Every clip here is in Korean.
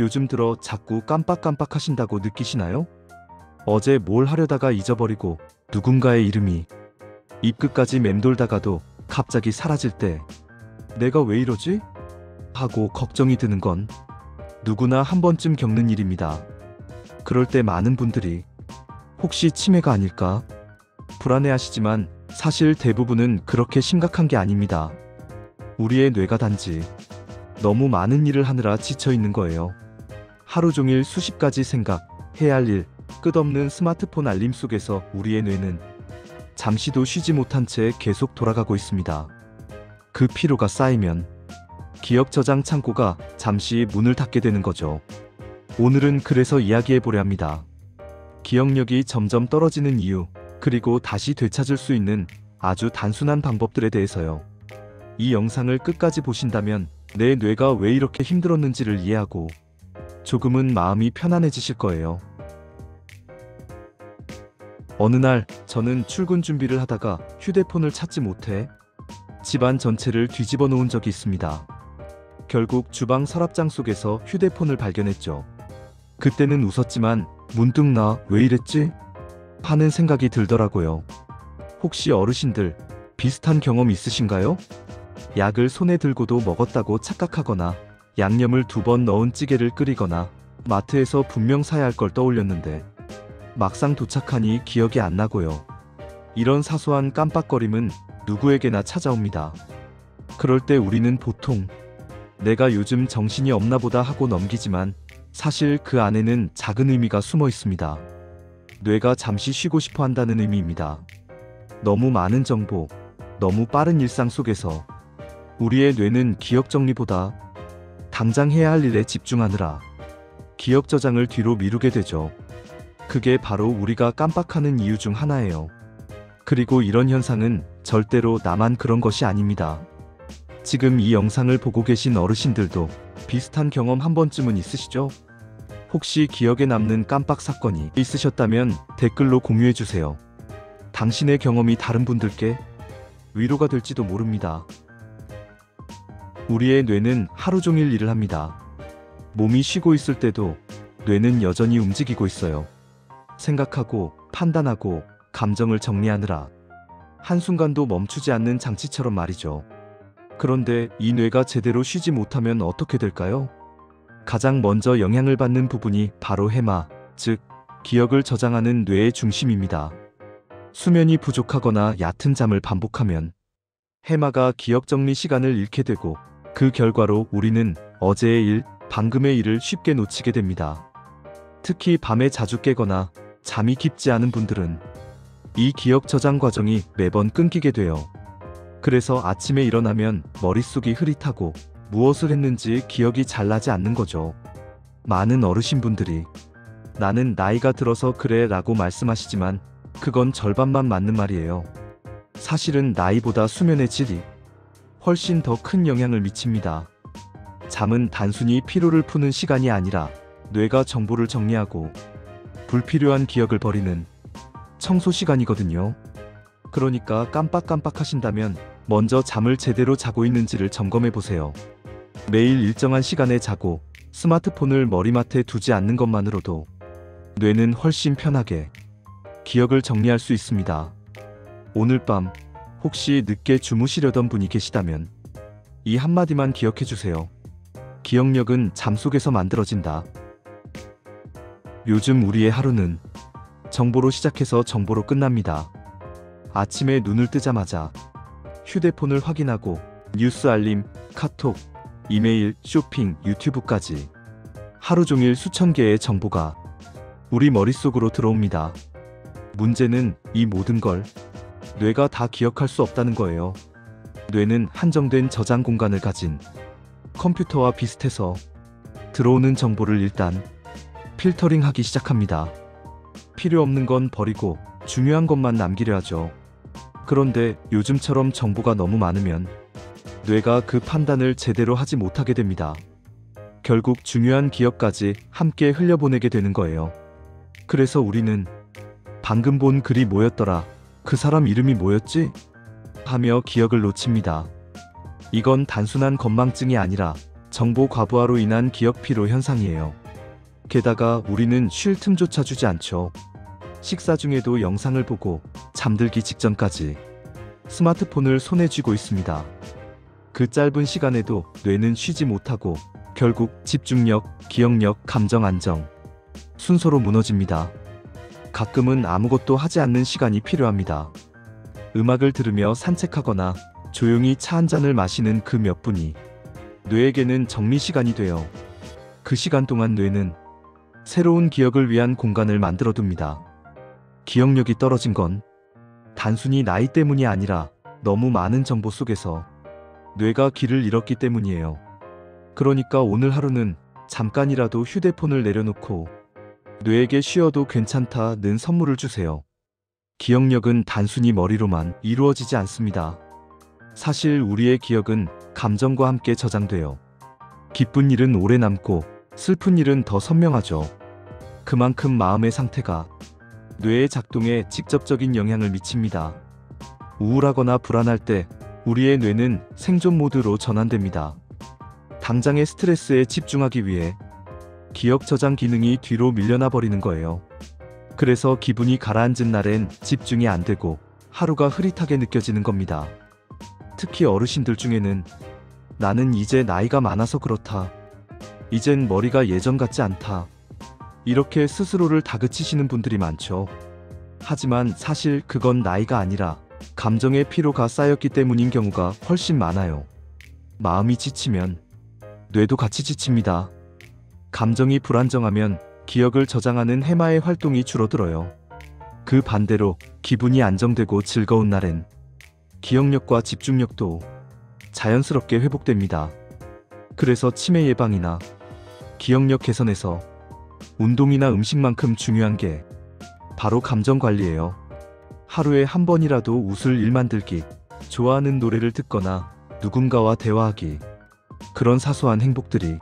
요즘 들어 자꾸 깜빡깜빡하신다고 느끼시나요? 어제 뭘 하려다가 잊어버리고 누군가의 이름이 입끝까지 맴돌다가도 갑자기 사라질 때 내가 왜 이러지? 하고 걱정이 드는 건 누구나 한 번쯤 겪는 일입니다. 그럴 때 많은 분들이 혹시 치매가 아닐까? 불안해하시지만 사실 대부분은 그렇게 심각한 게 아닙니다. 우리의 뇌가 단지 너무 많은 일을 하느라 지쳐 있는 거예요. 하루 종일 수십 가지 생각, 해야 할 일, 끝없는 스마트폰 알림 속에서 우리의 뇌는 잠시도 쉬지 못한 채 계속 돌아가고 있습니다. 그 피로가 쌓이면 기억 저장 창고가 잠시 문을 닫게 되는 거죠. 오늘은 그래서 이야기해 보려 합니다. 기억력이 점점 떨어지는 이유, 그리고 다시 되찾을 수 있는 아주 단순한 방법들에 대해서요. 이 영상을 끝까지 보신다면 내 뇌가 왜 이렇게 힘들었는지를 이해하고 조금은 마음이 편안해지실 거예요. 어느 날 저는 출근 준비를 하다가 휴대폰을 찾지 못해 집안 전체를 뒤집어 놓은 적이 있습니다. 결국 주방 서랍장 속에서 휴대폰을 발견했죠. 그때는 웃었지만 문득 나 왜 이랬지? 하는 생각이 들더라고요. 혹시 어르신들 비슷한 경험 있으신가요? 약을 손에 들고도 먹었다고 착각하거나 양념을 2번 넣은 찌개를 끓이거나 마트에서 분명 사야 할 걸 떠올렸는데 막상 도착하니 기억이 안 나고요. 이런 사소한 깜빡거림은 누구에게나 찾아옵니다. 그럴 때 우리는 보통 내가 요즘 정신이 없나 보다 하고 넘기지만 사실 그 안에는 작은 의미가 숨어 있습니다. 뇌가 잠시 쉬고 싶어 한다는 의미입니다. 너무 많은 정보, 너무 빠른 일상 속에서 우리의 뇌는 기억 정리보다 당장 해야 할 일에 집중하느라 기억 저장을 뒤로 미루게 되죠. 그게 바로 우리가 깜빡하는 이유 중 하나예요. 그리고 이런 현상은 절대로 나만 그런 것이 아닙니다. 지금 이 영상을 보고 계신 어르신들도 비슷한 경험 한 번쯤은 있으시죠? 혹시 기억에 남는 깜빡 사건이 있으셨다면 댓글로 공유해주세요. 당신의 경험이 다른 분들께 위로가 될지도 모릅니다. 우리의 뇌는 하루 종일 일을 합니다. 몸이 쉬고 있을 때도 뇌는 여전히 움직이고 있어요. 생각하고, 판단하고, 감정을 정리하느라 한순간도 멈추지 않는 장치처럼 말이죠. 그런데 이 뇌가 제대로 쉬지 못하면 어떻게 될까요? 가장 먼저 영향을 받는 부분이 바로 해마, 즉 기억을 저장하는 뇌의 중심입니다. 수면이 부족하거나 얕은 잠을 반복하면 해마가 기억 정리 시간을 잃게 되고 그 결과로 우리는 어제의 일, 방금의 일을 쉽게 놓치게 됩니다. 특히 밤에 자주 깨거나 잠이 깊지 않은 분들은 이 기억 저장 과정이 매번 끊기게 돼요. 그래서 아침에 일어나면 머릿속이 흐릿하고 무엇을 했는지 기억이 잘 나지 않는 거죠. 많은 어르신분들이 나는 나이가 들어서 그래 라고 말씀하시지만 그건 절반만 맞는 말이에요. 사실은 나이보다 수면의 질이 훨씬 더 큰 영향을 미칩니다. 잠은 단순히 피로를 푸는 시간이 아니라 뇌가 정보를 정리하고 불필요한 기억을 버리는 청소 시간이거든요. 그러니까 깜빡깜빡 하신다면 먼저 잠을 제대로 자고 있는지를 점검해 보세요. 매일 일정한 시간에 자고 스마트폰을 머리맡에 두지 않는 것만으로도 뇌는 훨씬 편하게 기억을 정리할 수 있습니다. 오늘 밤 혹시 늦게 주무시려던 분이 계시다면 이 한마디만 기억해 주세요. 기억력은 잠 속에서 만들어진다. 요즘 우리의 하루는 정보로 시작해서 정보로 끝납니다. 아침에 눈을 뜨자마자 휴대폰을 확인하고 뉴스 알림, 카톡, 이메일, 쇼핑, 유튜브까지 하루 종일 수천 개의 정보가 우리 머릿속으로 들어옵니다. 문제는 이 모든 걸 뇌가 다 기억할 수 없다는 거예요. 뇌는 한정된 저장 공간을 가진 컴퓨터와 비슷해서 들어오는 정보를 일단 필터링하기 시작합니다. 필요 없는 건 버리고 중요한 것만 남기려 하죠. 그런데 요즘처럼 정보가 너무 많으면 뇌가 그 판단을 제대로 하지 못하게 됩니다. 결국 중요한 기억까지 함께 흘려보내게 되는 거예요. 그래서 우리는 방금 본 글이 뭐였더라? 그 사람 이름이 뭐였지? 하며 기억을 놓칩니다. 이건 단순한 건망증이 아니라 정보 과부하로 인한 기억 피로 현상이에요. 게다가 우리는 쉴 틈조차 주지 않죠. 식사 중에도 영상을 보고 잠들기 직전까지 스마트폰을 손에 쥐고 있습니다. 그 짧은 시간에도 뇌는 쉬지 못하고 결국 집중력, 기억력, 감정 안정 순서로 무너집니다. 가끔은 아무것도 하지 않는 시간이 필요합니다. 음악을 들으며 산책하거나 조용히 차 한 잔을 마시는 그 몇 분이 뇌에게는 정리 시간이 돼요. 그 시간 동안 뇌는 새로운 기억을 위한 공간을 만들어둡니다. 기억력이 떨어진 건 단순히 나이 때문이 아니라 너무 많은 정보 속에서 뇌가 길을 잃었기 때문이에요. 그러니까 오늘 하루는 잠깐이라도 휴대폰을 내려놓고 뇌에게 쉬어도 괜찮다는 선물을 주세요. 기억력은 단순히 머리로만 이루어지지 않습니다. 사실 우리의 기억은 감정과 함께 저장돼요. 기쁜 일은 오래 남고 슬픈 일은 더 선명하죠. 그만큼 마음의 상태가 뇌의 작동에 직접적인 영향을 미칩니다. 우울하거나 불안할 때 우리의 뇌는 생존 모드로 전환됩니다. 당장의 스트레스에 집중하기 위해 기억 저장 기능이 뒤로 밀려나 버리는 거예요. 그래서 기분이 가라앉은 날엔 집중이 안 되고 하루가 흐릿하게 느껴지는 겁니다. 특히 어르신들 중에는 나는 이제 나이가 많아서 그렇다. 이젠 머리가 예전 같지 않다. 이렇게 스스로를 다그치시는 분들이 많죠. 하지만 사실 그건 나이가 아니라 감정의 피로가 쌓였기 때문인 경우가 훨씬 많아요. 마음이 지치면 뇌도 같이 지칩니다. 감정이 불안정하면 기억을 저장하는 해마의 활동이 줄어들어요. 그 반대로 기분이 안정되고 즐거운 날엔 기억력과 집중력도 자연스럽게 회복됩니다. 그래서 치매 예방이나 기억력 개선에서 운동이나 음식만큼 중요한 게 바로 감정 관리예요. 하루에 한 번이라도 웃을 일 만들기, 좋아하는 노래를 듣거나 누군가와 대화하기, 그런 사소한 행복들이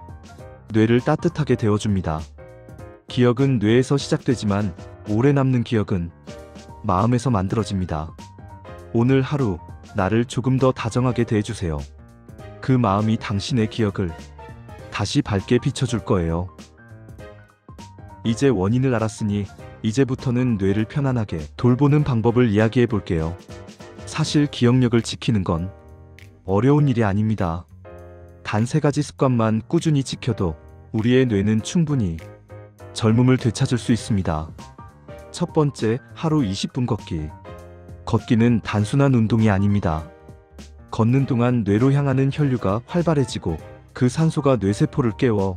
뇌를 따뜻하게 데워줍니다. 기억은 뇌에서 시작되지만 오래 남는 기억은 마음에서 만들어집니다. 오늘 하루 나를 조금 더 다정하게 대해주세요. 그 마음이 당신의 기억을 다시 밝게 비춰줄 거예요. 이제 원인을 알았으니 이제부터는 뇌를 편안하게 돌보는 방법을 이야기해 볼게요. 사실 기억력을 지키는 건 어려운 일이 아닙니다. 단 3가지 습관만 꾸준히 지켜도 우리의 뇌는 충분히 젊음을 되찾을 수 있습니다. 첫 번째, 하루 20분 걷기. 걷기는 단순한 운동이 아닙니다. 걷는 동안 뇌로 향하는 혈류가 활발해지고 그 산소가 뇌세포를 깨워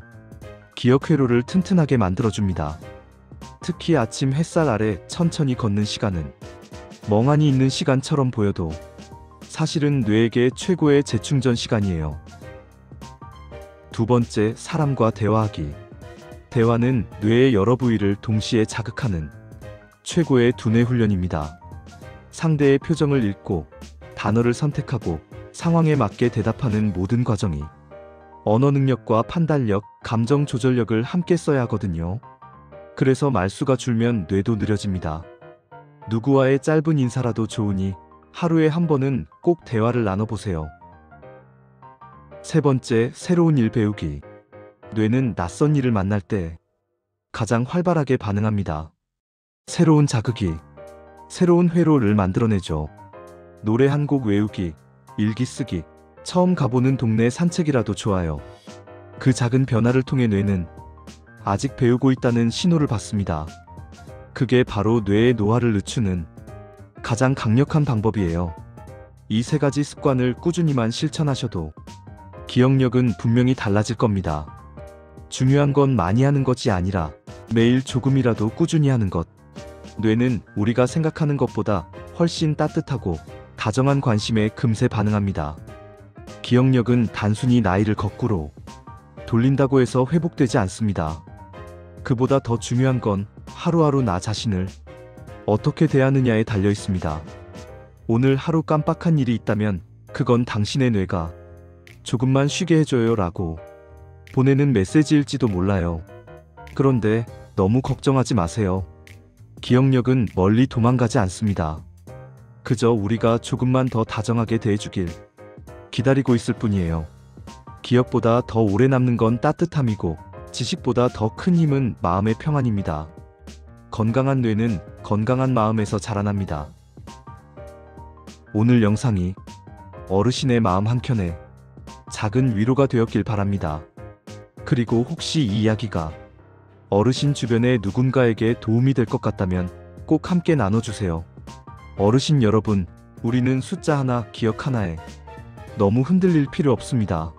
기억 회로를 튼튼하게 만들어줍니다. 특히 아침 햇살 아래 천천히 걷는 시간은 멍하니 있는 시간처럼 보여도 사실은 뇌에게 최고의 재충전 시간이에요. 두 번째, 사람과 대화하기. 대화는 뇌의 여러 부위를 동시에 자극하는 최고의 두뇌 훈련입니다. 상대의 표정을 읽고 단어를 선택하고 상황에 맞게 대답하는 모든 과정이 언어 능력과 판단력, 감정 조절력을 함께 써야 하거든요. 그래서 말수가 줄면 뇌도 느려집니다. 누구와의 짧은 인사라도 좋으니 하루에 한 번은 꼭 대화를 나눠보세요. 세 번째, 새로운 일 배우기. 뇌는 낯선 일을 만날 때 가장 활발하게 반응합니다. 새로운 자극이 새로운 회로를 만들어내죠. 노래 한 곡 외우기, 일기 쓰기, 처음 가보는 동네 산책이라도 좋아요. 그 작은 변화를 통해 뇌는 아직 배우고 있다는 신호를 받습니다. 그게 바로 뇌의 노화를 늦추는 가장 강력한 방법이에요. 이 3가지 습관을 꾸준히만 실천하셔도 기억력은 분명히 달라질 겁니다. 중요한 건 많이 하는 것이 아니라 매일 조금이라도 꾸준히 하는 것. 뇌는 우리가 생각하는 것보다 훨씬 따뜻하고 다정한 관심에 금세 반응합니다. 기억력은 단순히 나이를 거꾸로 돌린다고 해서 회복되지 않습니다. 그보다 더 중요한 건 하루하루 나 자신을 어떻게 대하느냐에 달려 있습니다. 오늘 하루 깜빡한 일이 있다면 그건 당신의 뇌가 조금만 쉬게 해줘요 라고 보내는 메시지일지도 몰라요. 그런데 너무 걱정하지 마세요. 기억력은 멀리 도망가지 않습니다. 그저 우리가 조금만 더 다정하게 대해주길 기다리고 있을 뿐이에요. 기억보다 더 오래 남는 건 따뜻함이고 지식보다 더 큰 힘은 마음의 평안입니다. 건강한 뇌는 건강한 마음에서 자라납니다. 오늘 영상이 어르신의 마음 한켠에 작은 위로가 되었길 바랍니다. 그리고 혹시 이 이야기가 어르신 주변의 누군가에게 도움이 될 것 같다면 꼭 함께 나눠주세요. 어르신 여러분, 우리는 숫자 하나, 기억 하나에 너무 흔들릴 필요 없습니다.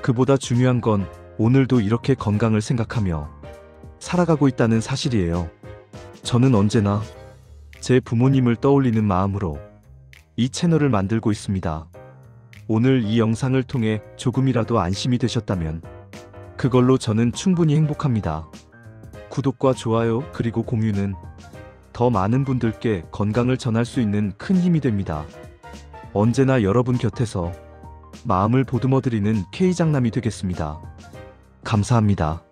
그보다 중요한 건 오늘도 이렇게 건강을 생각하며 살아가고 있다는 사실이에요. 저는 언제나 제 부모님을 떠올리는 마음으로 이 채널을 만들고 있습니다. 오늘 이 영상을 통해 조금이라도 안심이 되셨다면 그걸로 저는 충분히 행복합니다. 구독과 좋아요 그리고 공유는 더 많은 분들께 건강을 전할 수 있는 큰 힘이 됩니다. 언제나 여러분 곁에서 마음을 보듬어드리는 K장남이 되겠습니다. 감사합니다.